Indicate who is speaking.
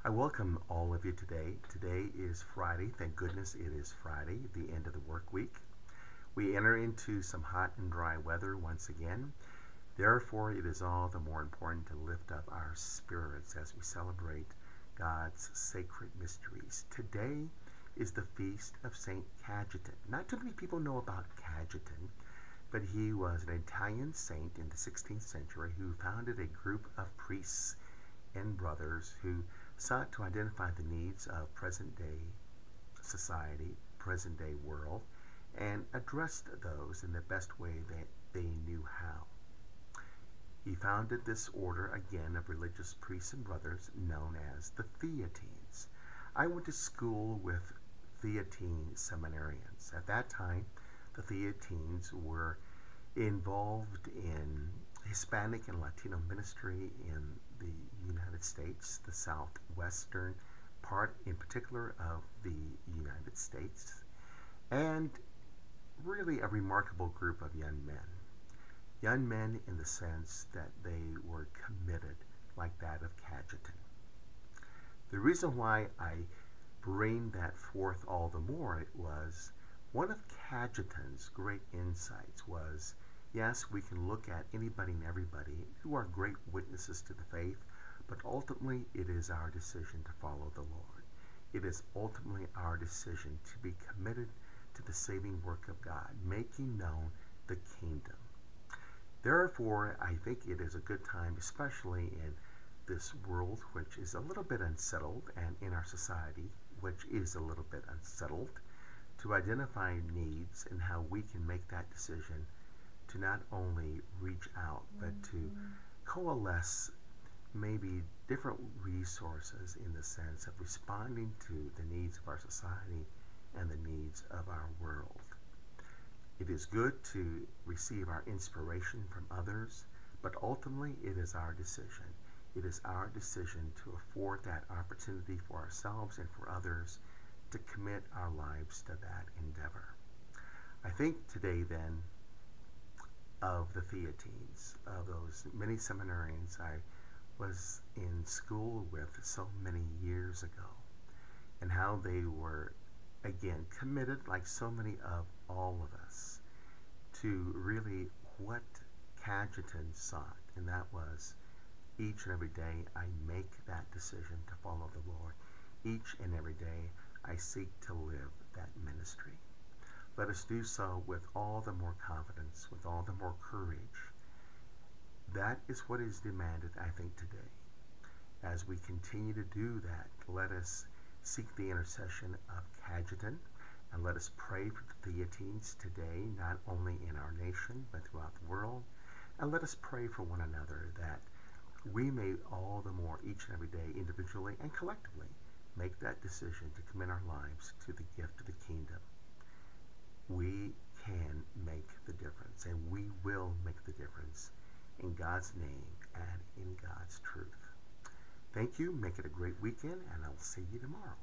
Speaker 1: I welcome all of you today. Today is Friday. Thank goodness it is Friday, the end of the work week. We enter into some hot and dry weather once again. Therefore, it is all the more important to lift up our spirits as we celebrate God's sacred mysteries. Today is the feast of Saint Cajetan. Not too many people know about Cajetan, but he was an Italian saint in the 16th century who founded a group of priests and brothers who sought to identify the needs of present-day society, present-day world, and addressed those in the best way that they knew how. He founded this order again of religious priests and brothers known as the Theatines. I went to school with Theatine seminarians. At that time, the Theatines were involved in Hispanic and Latino ministry in the United States, the southwestern part in particular of the United States, and really a remarkable group of young men. Young men in the sense that they were committed, like that of Cajetan. The reason why I bring that forth all the more was one of Cajetan's great insights was, yes, we can look at anybody and everybody who are great witnesses to the faith, but ultimately it is our decision to follow the Lord. It is ultimately our decision to be committed to the saving work of God, making known the kingdom. Therefore, I think it is a good time, especially in this world which is a little bit unsettled, and in our society which is a little bit unsettled, to identify needs and how we can make that decision to not only reach out, but to coalesce maybe different resources in the sense of responding to the needs of our society and the needs of our world. It is good to receive our inspiration from others, but ultimately it is our decision. It is our decision to afford that opportunity for ourselves and for others to commit our lives to that endeavor. I think today then of the Theatines, of those many seminarians I was in school with so many years ago, and how they were, again, committed, like so many of all of us, to really what Cajetan sought, and that was each and every day I make that decision to follow the Lord. Each and every day I seek to live that ministry. Let us do so with all the more confidence, with all the more courage. That is what is demanded, I think, today. As we continue to do that, let us seek the intercession of Cajetan, and let us pray for the Theatines today, not only in our nation, but throughout the world. And let us pray for one another that we may all the more, each and every day, individually and collectively, make that decision to commit our lives to the gift of the kingdom. We can make the difference, and we will make the difference in God's name and in God's truth. Thank you. Make it a great weekend, and I'll see you tomorrow.